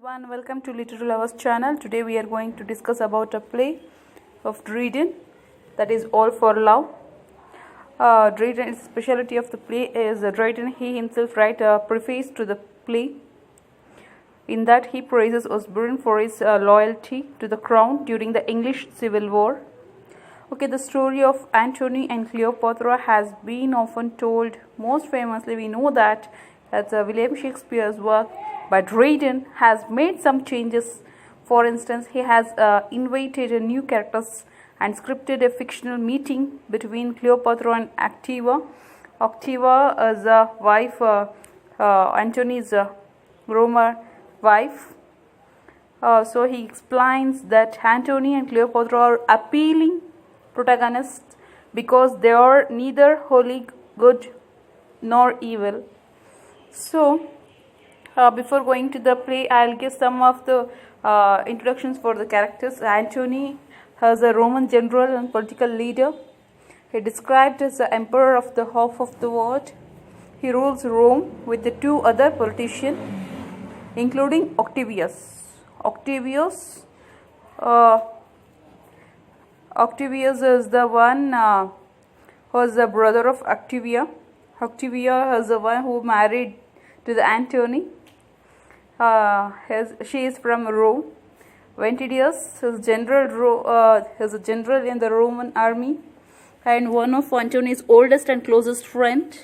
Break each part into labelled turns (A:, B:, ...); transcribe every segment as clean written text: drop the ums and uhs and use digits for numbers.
A: everyone, welcome to Literary Lovers channel. Today we are going to discuss about a play of Dryden, that is All for Love. Dryden's specialty of the play is Dryden he himself write a preface to the play. In that he praises Osborne for his loyalty to the crown during the English Civil War. Okay, the story of Antony and Cleopatra has been often told. Most famously, we know that William Shakespeare's work, but Dryden has made some changes. For instance, he has invented new characters and scripted a fictional meeting between Cleopatra and Activa. Activa is a wife, Antony's Roman wife. So he explains that Antony and Cleopatra are appealing protagonists because they are neither wholly good nor evil. So before going to the play, I'll give some of the introductions for the characters. Antony is a Roman general and political leader. He described as the emperor of the half of the world. He rules Rome with the two other politicians, including Octavius. Octavius is the one who is the brother of Octavia. Octavia is the one who married to the Antony. She is from Rome. Ventidius is a general in the Roman army and one of Antony's oldest and closest friend.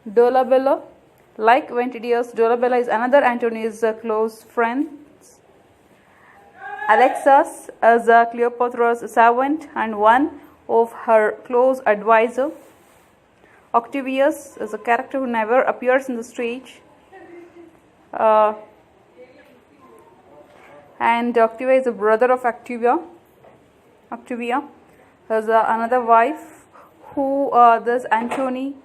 A: Dolabella, like Ventidius, Dolabella is another Antony's close friend. Alexas is Cleopatra's servant and one of her close advisor. Octavius is a character who never appears in the stage. And Octavia is a brother of Octavia. Octavia has another wife who this Antony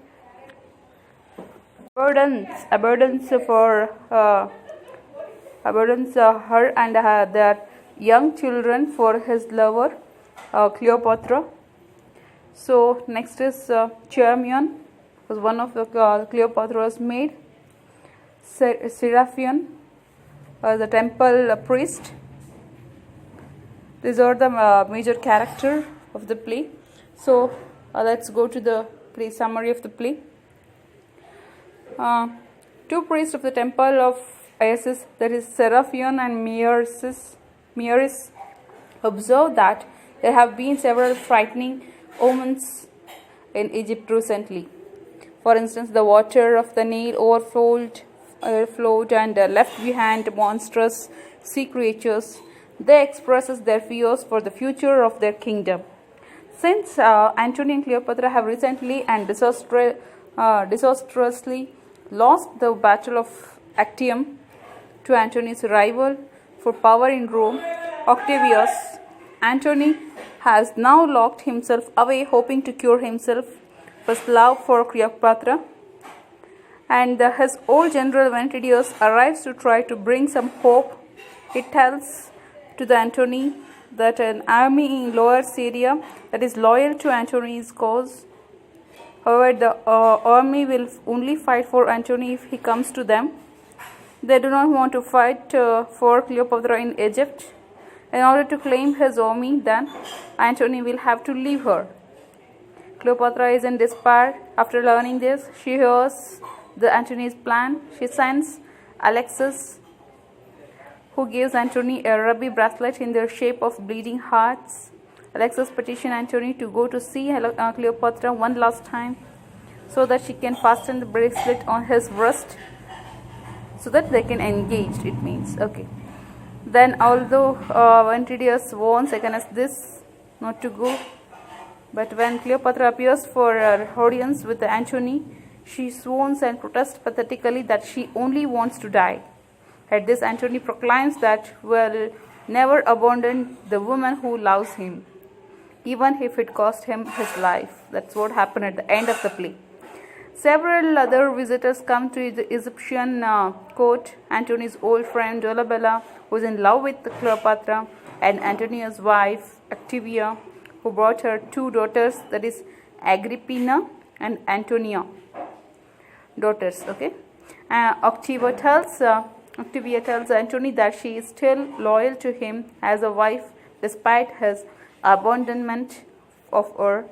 A: abundance her and their young children for his lover Cleopatra. So next is Charmian, was one of the Cleopatra's maid. Seraphion, the temple priest. These are the major character of the play. So let's go to the play summary of the play. Two priests of the temple of Isis, that is Seraphion and Mieris, observe that there have been several frightening omens in Egypt recently. For instance, the water of the Nile overflowed and left behind monstrous sea creatures. They expresses their fears for the future of their kingdom. Since Antony and Cleopatra have recently and disastrously lost the battle of Actium to Antony's rival for power in Rome, Octavius, Antony has now locked himself away, hoping to cure himself of his love for Cleopatra. And his old general Ventidius arrives to try to bring some hope. He tells to the Antony that an army in Lower Syria that is loyal to Antony's cause. However, the army will only fight for Antony if he comes to them. They do not want to fight for Cleopatra in Egypt. In order to claim his army, then Antony will have to leave her. Cleopatra is in despair. After learning this, she hears Antony's plan. She sends Alexis, who gives Antony a ruby bracelet in the shape of bleeding hearts. Alexis petitions Antony to go to see Cleopatra one last time so that she can fasten the bracelet on his wrist so that they can engage, it means. Okay. Then although Ventidius warns against this, not to go, but when Cleopatra appears for her audience with Antony, she swoons and protests pathetically that she only wants to die. At this, Antony proclaims that will never abandon the woman who loves him, even if it cost him his life. That's what happened at the end of the play. Several other visitors come to the Egyptian court. Antony's old friend Dolabella, who is in love with Cleopatra, and Antonia's wife Octavia, who brought her two daughters, that is Agrippina and Antonia. Daughters, okay. Octavia tells Octavia tells Antony that she is still loyal to him as a wife despite his abandonment of her.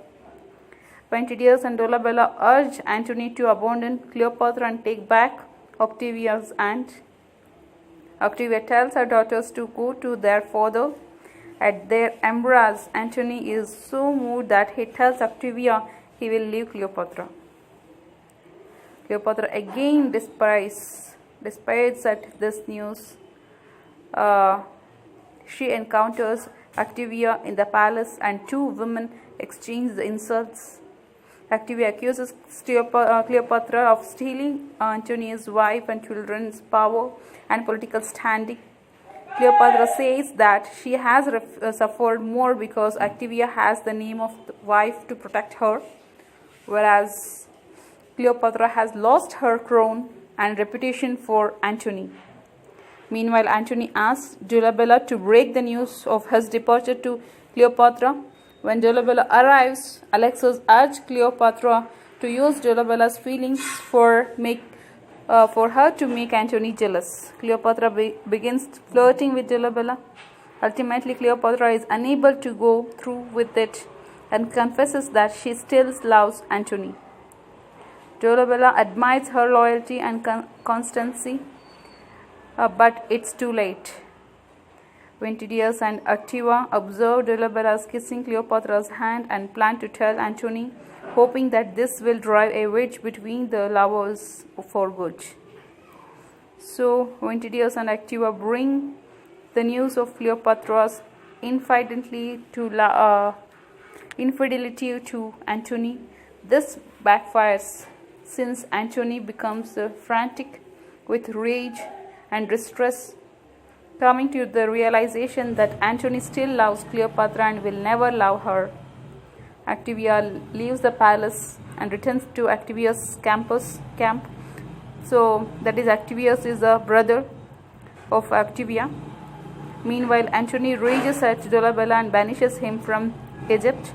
A: Ventidius and Dolabella urge Antony to abandon Cleopatra and take back Octavia's aunt. Octavia tells her daughters to go to their father. At their embrace, Antony is so moved that he tells Octavia he will leave Cleopatra. Cleopatra again despairs at this news. She encounters Octavia in the palace and two women exchange the insults. Octavia accuses Cleopatra of stealing Antony's wife and children's power and political standing. Cleopatra says that she has suffered more because Octavia has the name of the wife to protect her, whereas Cleopatra has lost her crown and reputation for Antony. Meanwhile, Antony asks Dolabella to break the news of his departure to Cleopatra. When Dolabella arrives, Alexis urges Cleopatra to use Dolabella's feelings for her to make Antony jealous. Cleopatra begins flirting with Dolabella. Ultimately, Cleopatra is unable to go through with it and confesses that she still loves Antony. Dolabella admires her loyalty and constancy, but it's too late. Ventidius and Activa observe Dolabella's kissing Cleopatra's hand and plan to tell Antony, hoping that this will drive a wedge between the lovers for good. So Ventidius and Activa bring the news of Cleopatra's infidelity to Antony. This backfires since Antony becomes frantic with rage and distress, coming to the realization that Antony still loves Cleopatra and will never love her. Activia leaves the palace and returns to Activia's camp. So that is, Activius is a brother of Activia. Meanwhile, Antony rages at Dolabella and banishes him from Egypt.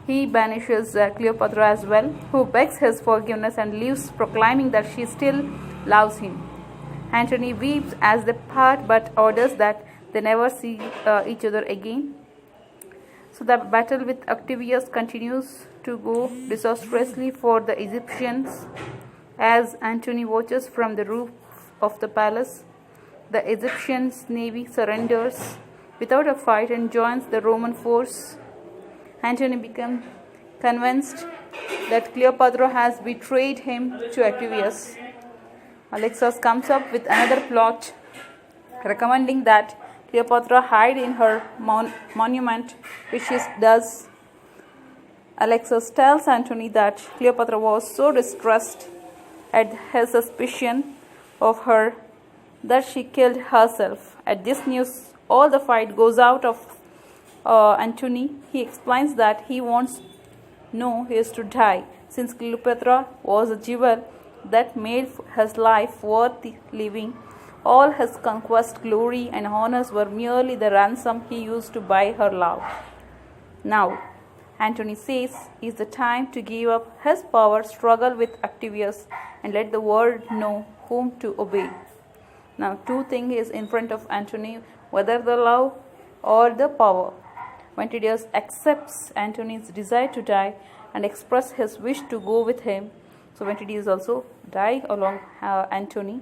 A: He banishes Cleopatra as well, who begs his forgiveness and leaves, proclaiming that she still loves him. Antony weeps as they part but orders that they never see each other again. So the battle with Octavius continues to go disastrously for the Egyptians. As Antony watches from the roof of the palace, the Egyptian navy surrenders without a fight and joins the Roman force. Antony becomes convinced that Cleopatra has betrayed him to Octavius. Alexis comes up with another plot, recommending that Cleopatra hide in her monument, which she does. Alexis tells Antony that Cleopatra was so distressed at his suspicion of her that she killed herself. At this news, all the fight goes out of Antony. He explains that he wants he is to die, since Cleopatra was a jewel that made his life worth living. All his conquest, glory, and honors were merely the ransom he used to buy her love. Now, Antony says, is the time to give up his power, struggle with Octavius, and let the world know whom to obey. Now, two things is in front of Antony, whether the love or the power. Ventidius accepts Antony's desire to die and express his wish to go with him. So Ventidius also die along Antony.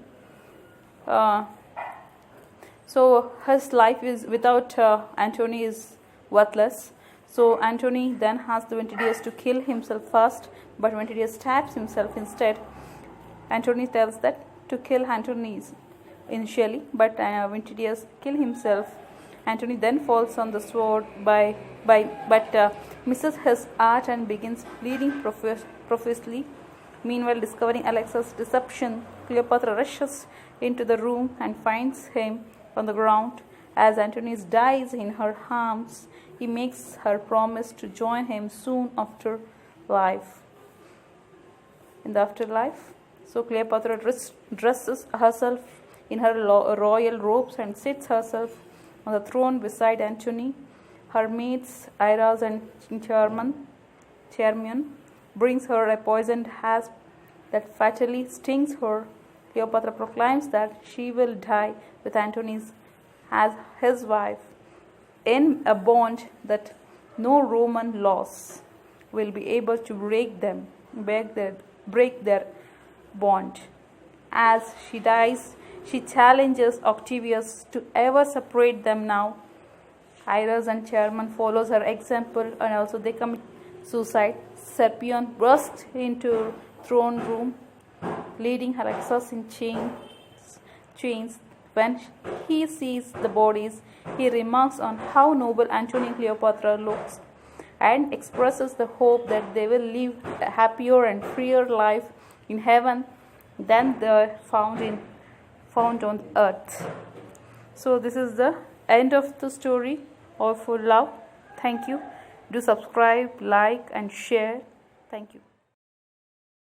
A: So his life is without Antony is worthless. So Antony then asks Ventidius to kill himself first, but Ventidius stabs himself instead. Antony tells that to kill Antony initially, but Ventidius kill himself. Antony then falls on the sword but misses his art and begins bleeding profusely. Meanwhile, discovering Alexis' deception, Cleopatra rushes into the room and finds him on the ground. As Antony dies in her arms, he makes her promise to join him soon after in the afterlife. So Cleopatra dresses herself in her royal robes and sits herself on the throne beside Antony. Her maids, Iras and Charmian, brings her a poisoned asp that fatally stings her. Cleopatra proclaims that she will die with Antony as his wife in a bond that no Roman laws will be able to break their bond. As she dies, she challenges Octavius to ever separate them now. Iris and Chairman follows her example and also they commit suicide. Scipion bursts into throne room, leading Alexis in chains. When he sees the bodies, he remarks on how noble Antony and Cleopatra looks and expresses the hope that they will live a happier and freer life in heaven than they found on earth. So this is the end of the story. All for love. Thank you. Do subscribe, like and share. Thank you.